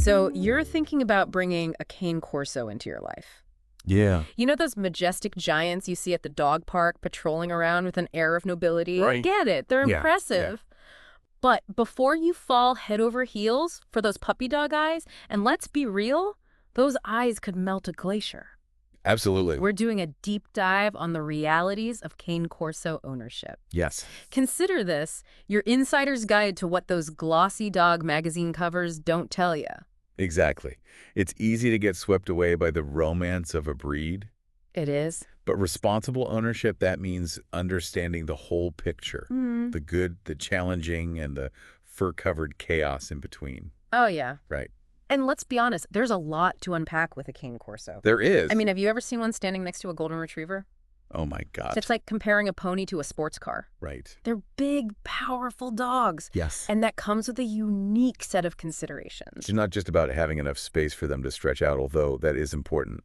So you're thinking about bringing a Cane Corso into your life. Yeah. You know those majestic giants you see at the dog park patrolling around with an air of nobility? Right. Get it. They're Yeah, impressive. But before you fall head over heels for those puppy dog eyes, and let's be real, those eyes could melt a glacier. Absolutely. We're doing a deep dive on the realities of Cane Corso ownership. Yes. Consider this your insider's guide to what those glossy dog magazine covers don't tell you. Exactly. It's easy to get swept away by the romance of a breed. It is. But responsible ownership, that means understanding the whole picture. The good, the challenging, and the fur-covered chaos in between. Oh, yeah. Right. And let's be honest, there's a lot to unpack with a Cane Corso. There is. I mean, have you ever seen one standing next to a golden retriever? Oh, my God. It's like comparing a pony to a sports car. Right. They're big, powerful dogs. Yes. And that comes with a unique set of considerations. It's not just about having enough space for them to stretch out, although that is important.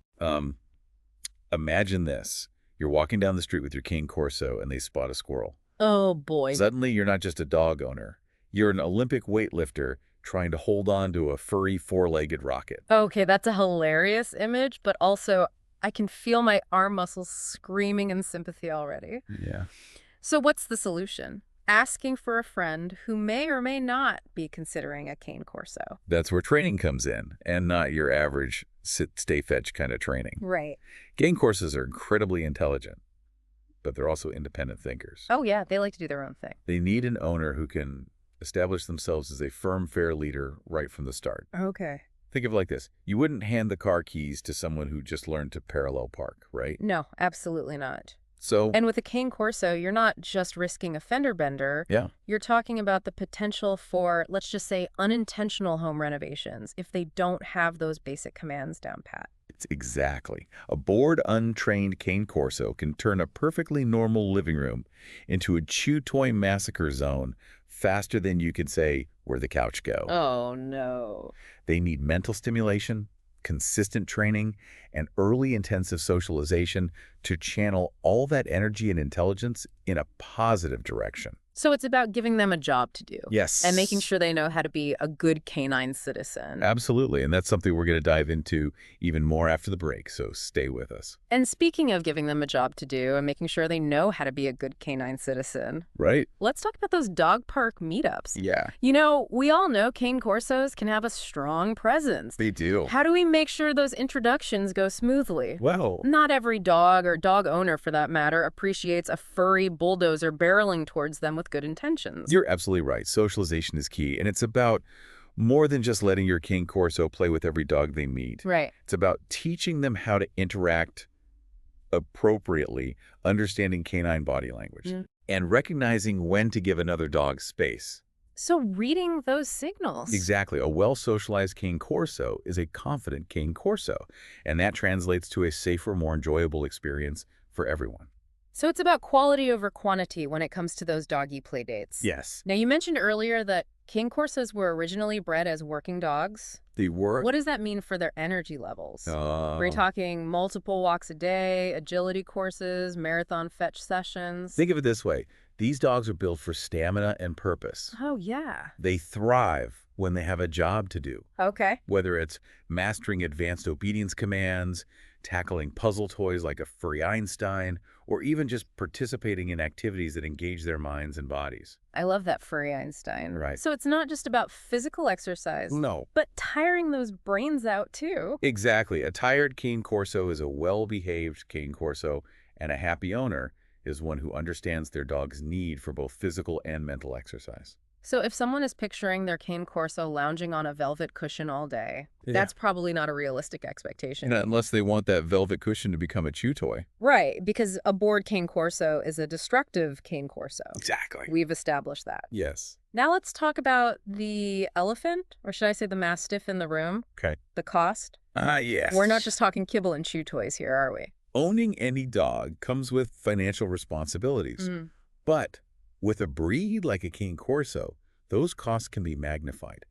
Imagine this. You're walking down the street with your Cane Corso and they spot a squirrel. Oh, boy. Suddenly, you're not just a dog owner. You're an Olympic weightlifter trying to hold on to a furry four-legged rocket. Okay, that's a hilarious image, but also I can feel my arm muscles screaming in sympathy already. Yeah. So what's the solution? Asking for a friend who may or may not be considering a Cane Corso. That's where training comes in, and not your average sit, stay, fetch kind of training. Right. Cane Corsos are incredibly intelligent, but they're also independent thinkers. Oh, yeah, they like to do their own thing. They need an owner who can establish themselves as a firm, fair leader right from the start. Okay. Think of it like this. You wouldn't hand the car keys to someone who just learned to parallel park, right? No, absolutely not. So, And with a Cane Corso, you're not just risking a fender bender. yeah, You're talking about the potential for, let's just say, unintentional home renovations if they don't have those basic commands down pat. it's exactly. A bored, untrained Cane Corso can turn a perfectly normal living room into a chew toy massacre zone faster than you could say, where'd the couch go? Oh, no. They need mental stimulation, consistent training, and early intensive socialization to channel all that energy and intelligence in a positive direction. So it's about giving them a job to do. Yes. And making sure they know how to be a good canine citizen. Absolutely. And that's something we're going to dive into even more after the break, so stay with us. And speaking of giving them a job to do and making sure they know how to be a good canine citizen, Right? let's talk about those dog park meetups. Yeah. You know, we all know Cane Corsos can have a strong presence. They do. How do we make sure those introductions go smoothly? Well, Not every dog, or dog owner for that matter, appreciates a furry bulldozer barreling towards them with good intentions. you're absolutely right. Socialization is key, and it's about more than just letting your Cane Corso play with every dog they meet. Right. It's about teaching them how to interact appropriately, understanding canine body language, and recognizing when to give another dog space. So reading those signals. Exactly. A well-socialized Cane Corso is a confident Cane Corso, and that translates to a safer, more enjoyable experience for everyone. So it's about quality over quantity when it comes to those doggy play dates. Yes. Now, you mentioned earlier that Cane Corsos were originally bred as working dogs. They were... What does that mean for their energy levels? Oh. We're talking multiple walks a day, agility courses, marathon fetch sessions. Think of it this way. These dogs are built for stamina and purpose. Oh, yeah. They thrive when they have a job to do, Okay. whether it's mastering advanced obedience commands, tackling puzzle toys like a furry Einstein, or even just participating in activities that engage their minds and bodies. I love that furry Einstein. Right. So it's not just about physical exercise, No. but tiring those brains out, too. Exactly. A tired Cane Corso is a well-behaved Cane Corso, and a happy owner is one who understands their dog's need for both physical and mental exercise. So if someone is picturing their Cane Corso lounging on a velvet cushion all day, Yeah. that's probably not a realistic expectation. Unless they want that velvet cushion to become a chew toy. Right, because a bored Cane Corso is a destructive Cane Corso. Exactly. We've established that. Yes. Now let's talk about the elephant, or should I say the Mastiff in the room, Okay. the cost. Yes. We're not just talking kibble and chew toys here, are we? Owning any dog comes with financial responsibilities. But with a breed like a Cane Corso, those costs can be magnified.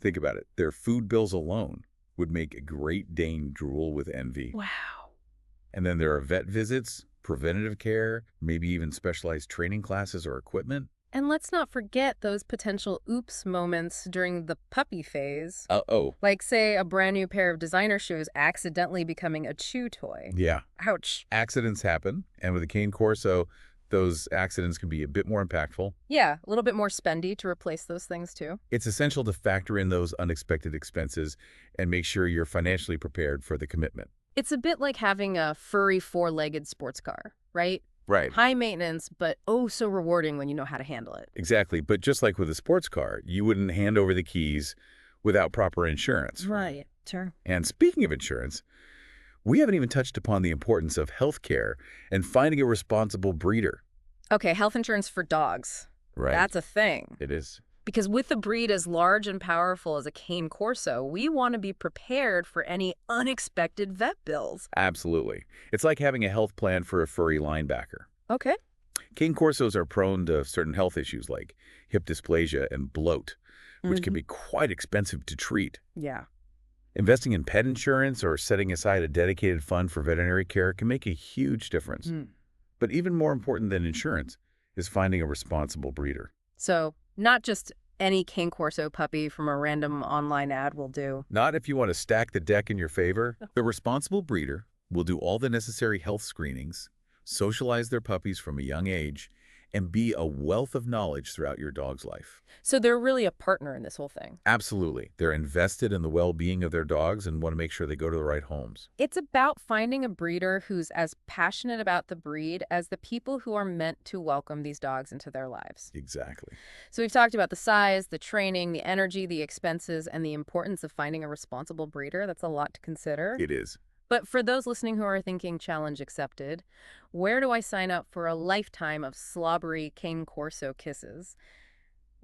Think about it. Their food bills alone would make a Great Dane drool with envy. Wow. And then there are vet visits, preventative care, maybe even specialized training classes or equipment. And let's not forget those potential oops moments during the puppy phase. Uh-oh. Like, say, a brand new pair of designer shoes accidentally becoming a chew toy. Yeah. Ouch. Accidents happen, and with a Cane Corso, those accidents can be a bit more impactful. Yeah, a little bit more spendy to replace those things, too. It's essential to factor in those unexpected expenses and make sure you're financially prepared for the commitment. It's a bit like having a furry four-legged sports car, right? Right. High maintenance, but oh so rewarding when you know how to handle it. Exactly. But just like with a sports car, you wouldn't hand over the keys without proper insurance. Right, sure. And speaking of insurance, we haven't even touched upon the importance of health care and finding a responsible breeder. Okay, health insurance for dogs. Right. That's a thing. It is. Because with a breed as large and powerful as a Cane Corso, we want to be prepared for any unexpected vet bills. Absolutely. It's like having a health plan for a furry linebacker. Okay. Cane Corsos are prone to certain health issues like hip dysplasia and bloat, which can be quite expensive to treat. Yeah. Investing in pet insurance or setting aside a dedicated fund for veterinary care can make a huge difference. But even more important than insurance is finding a responsible breeder. So not just any Cane Corso puppy from a random online ad will do. Not if you want to stack the deck in your favor. The responsible breeder will do all the necessary health screenings, socialize their puppies from a young age, and be a wealth of knowledge throughout your dog's life. So they're really a partner in this whole thing. Absolutely. They're invested in the well-being of their dogs and want to make sure they go to the right homes. It's about finding a breeder who's as passionate about the breed as the people who are meant to welcome these dogs into their lives. Exactly. So we've talked about the size, the training, the energy, the expenses, and the importance of finding a responsible breeder. That's a lot to consider. It is. But for those listening who are thinking challenge accepted, where do I sign up for a lifetime of slobbery Cane Corso kisses?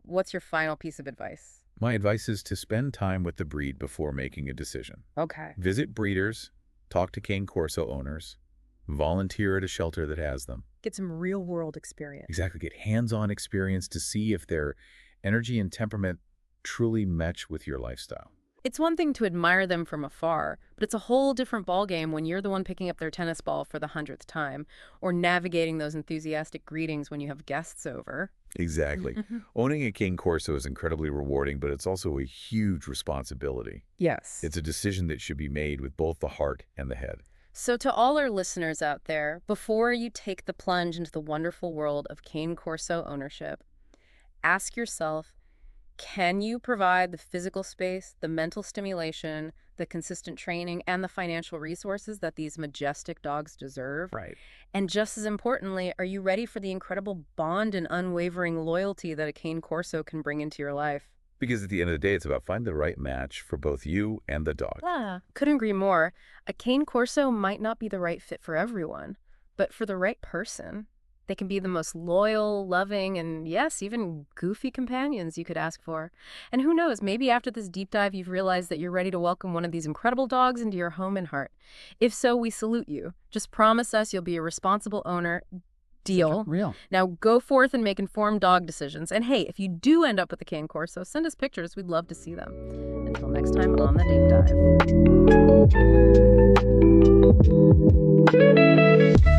What's your final piece of advice? My advice is to spend time with the breed before making a decision. Okay. Visit breeders, talk to Cane Corso owners, volunteer at a shelter that has them. Get some real-world experience. Exactly. Get hands-on experience to see if their energy and temperament truly match with your lifestyle. It's one thing to admire them from afar, but it's a whole different ballgame when you're the one picking up their tennis ball for the 100th time, or navigating those enthusiastic greetings when you have guests over. Exactly. Owning a Cane Corso is incredibly rewarding, but it's also a huge responsibility. Yes. It's a decision that should be made with both the heart and the head. So to all our listeners out there, before you take the plunge into the wonderful world of Cane Corso ownership, ask yourself, can you provide the physical space, the mental stimulation, the consistent training, and the financial resources that these majestic dogs deserve? Right. And just as importantly, are you ready for the incredible bond and unwavering loyalty that a Cane Corso can bring into your life? Because at the end of the day, it's about finding the right match for both you and the dog. Yeah, couldn't agree more. A Cane Corso might not be the right fit for everyone, but for the right person, they can be the most loyal, loving, and yes, even goofy companions you could ask for. And who knows, maybe after this deep dive, you've realized that you're ready to welcome one of these incredible dogs into your home and heart. If so, we salute you. Just promise us you'll be a responsible owner. Deal. Real. Now go forth and make informed dog decisions. And hey, if you do end up with a Cane Corso, send us pictures. We'd love to see them. Until next time on The Deep Dive.